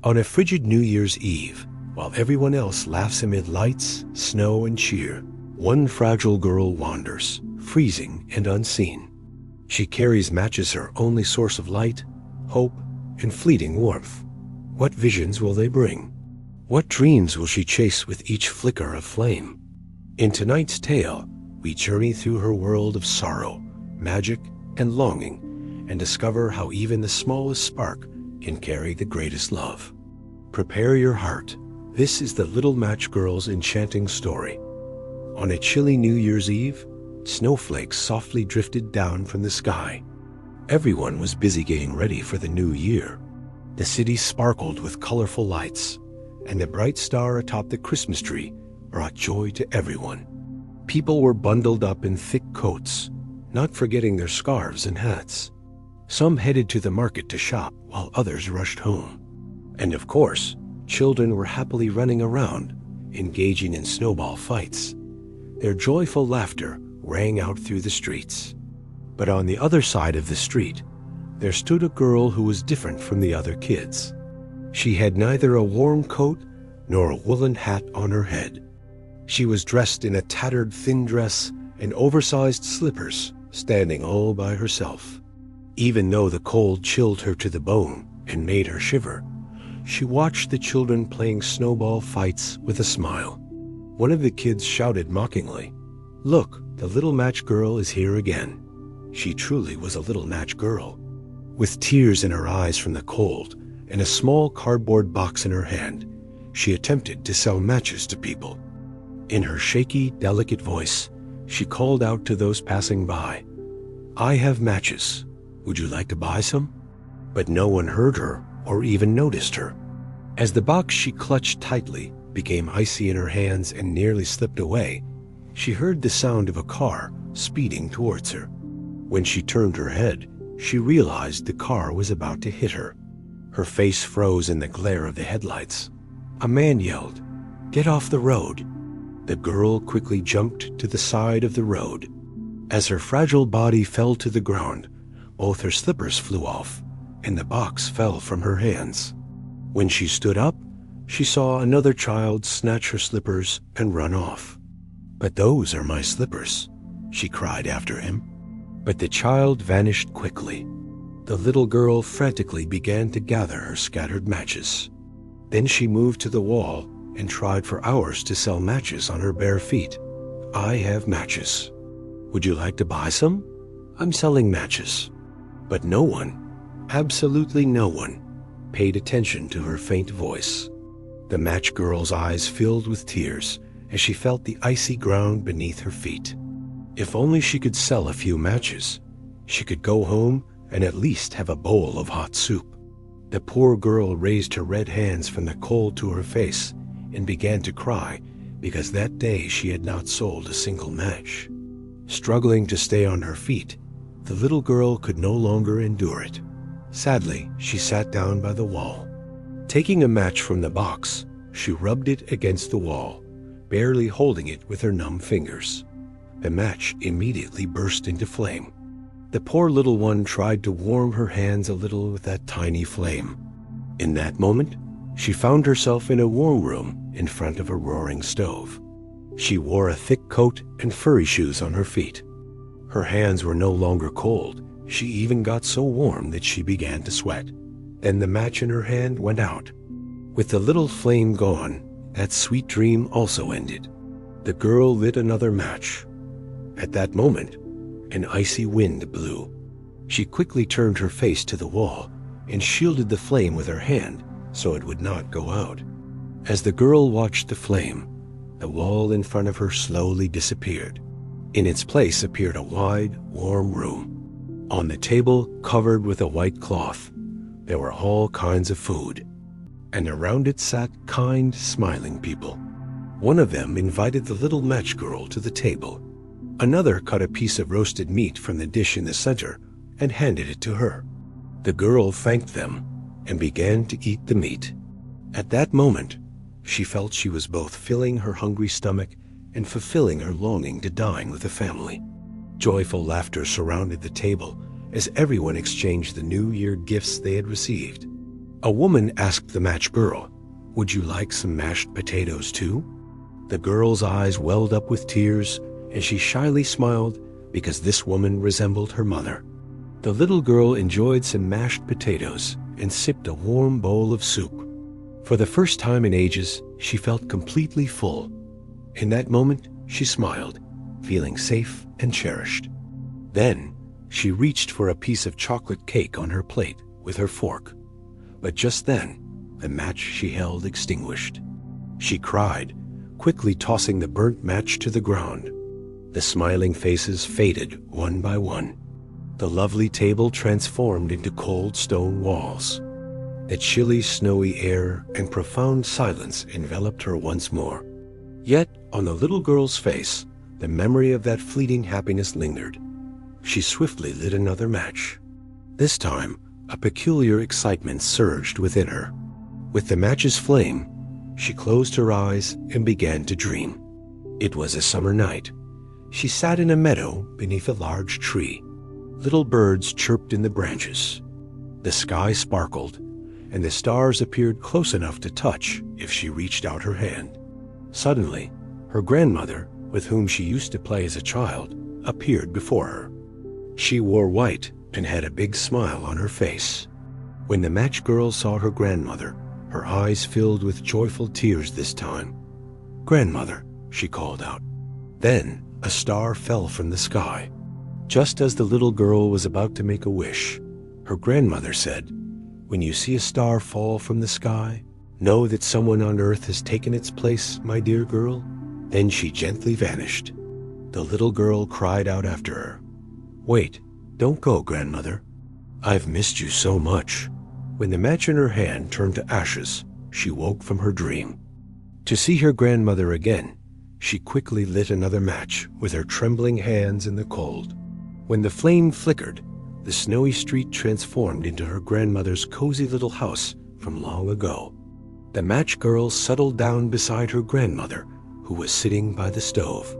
On a frigid New Year's Eve, while everyone else laughs amid lights, snow, and cheer, one fragile girl wanders, freezing and unseen. She carries matches, her only source of light, hope, and fleeting warmth. What visions will they bring? What dreams will she chase with each flicker of flame? In tonight's tale, we journey through her world of sorrow, magic, and longing, and discover how even the smallest spark can carry the greatest love. Prepare your heart. This is the Little Match Girl's enchanting story. On a chilly New Year's Eve, snowflakes softly drifted down from the sky. Everyone was busy getting ready for the new year. The city sparkled with colorful lights, and the bright star atop the Christmas tree brought joy to everyone. People were bundled up in thick coats, not forgetting their scarves and hats. Some headed to the market to shop, while others rushed home. And of course, children were happily running around, engaging in snowball fights. Their joyful laughter rang out through the streets. But on the other side of the street, there stood a girl who was different from the other kids. She had neither a warm coat nor a woolen hat on her head. She was dressed in a tattered thin dress and oversized slippers, standing all by herself. Even though the cold chilled her to the bone and made her shiver, she watched the children playing snowball fights with a smile. One of the kids shouted mockingly, "Look, the Little Match Girl is here again." She truly was a little match girl. With tears in her eyes from the cold and a small cardboard box in her hand, she attempted to sell matches to people. In her shaky, delicate voice, she called out to those passing by, "I have matches. Would you like to buy some?" But no one heard her or even noticed her. As the box she clutched tightly became icy in her hands and nearly slipped away, she heard the sound of a car speeding towards her. When she turned her head, she realized the car was about to hit her. Her face froze in the glare of the headlights. A man yelled, "Get off the road!" The girl quickly jumped to the side of the road. As her fragile body fell to the ground, both her slippers flew off, and the box fell from her hands. When she stood up, she saw another child snatch her slippers and run off. "But those are my slippers," she cried after him. But the child vanished quickly. The little girl frantically began to gather her scattered matches. Then she moved to the wall and tried for hours to sell matches on her bare feet. "I have matches. Would you like to buy some? I'm selling matches." But no one, absolutely no one, paid attention to her faint voice. The match girl's eyes filled with tears as she felt the icy ground beneath her feet. If only she could sell a few matches, she could go home and at least have a bowl of hot soup. The poor girl raised her red hands from the cold to her face and began to cry because that day she had not sold a single match. Struggling to stay on her feet, the little girl could no longer endure it. Sadly, she sat down by the wall. Taking a match from the box, she rubbed it against the wall, barely holding it with her numb fingers. The match immediately burst into flame. The poor little one tried to warm her hands a little with that tiny flame. In that moment, she found herself in a warm room in front of a roaring stove. She wore a thick coat and furry shoes on her feet. Her hands were no longer cold. She even got so warm that she began to sweat. Then the match in her hand went out. With the little flame gone, that sweet dream also ended. The girl lit another match. At that moment, an icy wind blew. She quickly turned her face to the wall and shielded the flame with her hand so it would not go out. As the girl watched the flame, the wall in front of her slowly disappeared. In its place appeared a wide, warm room. On the table, covered with a white cloth, there were all kinds of food, and around it sat kind, smiling people. One of them invited the little match girl to the table. Another cut a piece of roasted meat from the dish in the center and handed it to her. The girl thanked them and began to eat the meat. At that moment, she felt she was both filling her hungry stomach and fulfilling her longing to dine with the family. Joyful laughter surrounded the table as everyone exchanged the New Year gifts they had received. A woman asked the match girl, "Would you like some mashed potatoes too?" The girl's eyes welled up with tears, and she shyly smiled because this woman resembled her mother. The little girl enjoyed some mashed potatoes and sipped a warm bowl of soup. For the first time in ages, she felt completely full. In that moment, she smiled, feeling safe and cherished. Then, she reached for a piece of chocolate cake on her plate with her fork. But just then, the match she held extinguished. She cried, quickly tossing the burnt match to the ground. The smiling faces faded one by one. The lovely table transformed into cold stone walls. The chilly, snowy air and profound silence enveloped her once more. Yet, on the little girl's face, the memory of that fleeting happiness lingered. She swiftly lit another match. This time, a peculiar excitement surged within her. With the match's flame, she closed her eyes and began to dream. It was a summer night. She sat in a meadow beneath a large tree. Little birds chirped in the branches. The sky sparkled, and the stars appeared close enough to touch if she reached out her hand. Suddenly, her grandmother, with whom she used to play as a child, appeared before her. She wore white and had a big smile on her face. When the match girl saw her grandmother, her eyes filled with joyful tears this time. "Grandmother," she called out. Then a star fell from the sky. Just as the little girl was about to make a wish, her grandmother said, "When you see a star fall from the sky, know that someone on earth has taken its place, my dear girl." Then she gently vanished. The little girl cried out after her, "Wait, don't go, grandmother. I've missed you so much." When the match in her hand turned to ashes, she woke from her dream. To see her grandmother again, she quickly lit another match with her trembling hands in the cold. When the flame flickered, the snowy street transformed into her grandmother's cozy little house from long ago. The match girl settled down beside her grandmother, who was sitting by the stove.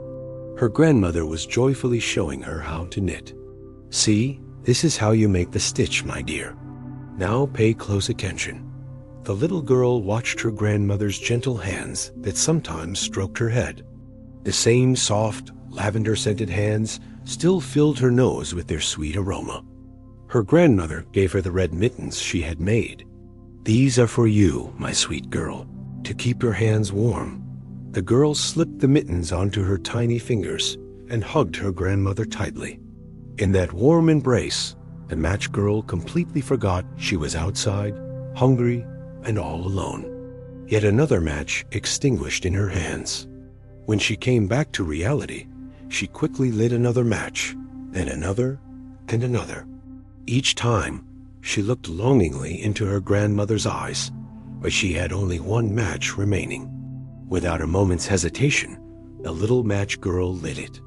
Her grandmother was joyfully showing her how to knit. "See, this is how you make the stitch, my dear. Now pay close attention." The little girl watched her grandmother's gentle hands that sometimes stroked her head. The same soft, lavender-scented hands still filled her nose with their sweet aroma. Her grandmother gave her the red mittens she had made. "These are for you, my sweet girl, to keep your hands warm." The girl slipped the mittens onto her tiny fingers and hugged her grandmother tightly. In that warm embrace, the match girl completely forgot she was outside, hungry, and all alone. Yet another match extinguished in her hands. When she came back to reality, she quickly lit another match, then another, and another. Each time, she looked longingly into her grandmother's eyes, but she had only one match remaining. Without a moment's hesitation, the little match girl lit it.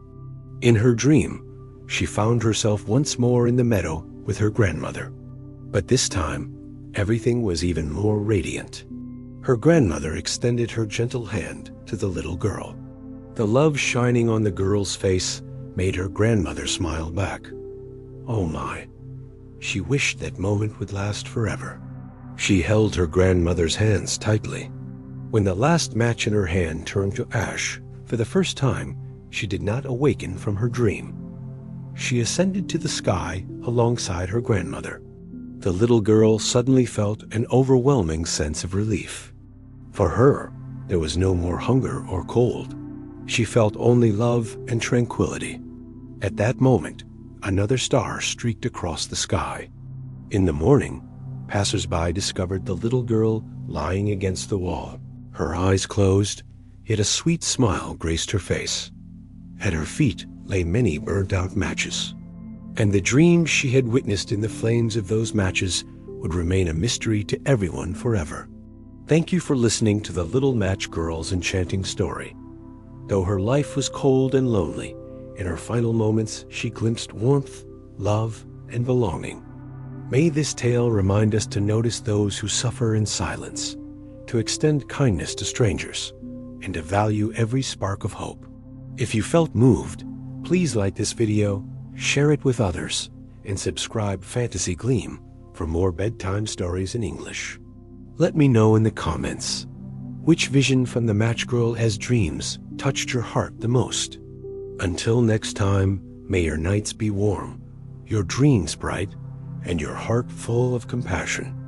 In her dream, she found herself once more in the meadow with her grandmother. But this time, everything was even more radiant. Her grandmother extended her gentle hand to the little girl. The love shining on the girl's face made her grandmother smile back. Oh my, she wished that moment would last forever. She held her grandmother's hands tightly. When the last match in her hand turned to ash, for the first time, she did not awaken from her dream. She ascended to the sky alongside her grandmother. The little girl suddenly felt an overwhelming sense of relief. For her, there was no more hunger or cold. She felt only love and tranquility. At that moment, another star streaked across the sky. In the morning, passers-by discovered the little girl lying against the wall. Her eyes closed, yet a sweet smile graced her face. At her feet lay many burnt-out matches, and the dreams she had witnessed in the flames of those matches would remain a mystery to everyone forever. Thank you for listening to the Little Match Girl's enchanting story. Though her life was cold and lonely, in her final moments she glimpsed warmth, love, and belonging. May this tale remind us to notice those who suffer in silence, to extend kindness to strangers, and to value every spark of hope. If you felt moved, please like this video, share it with others, and subscribe Fantasy Gleam for more bedtime stories in English. Let me know in the comments which vision from the Match Girl has dreams touched your heart the most. Until next time, may your nights be warm, your dreams bright, and your heart full of compassion.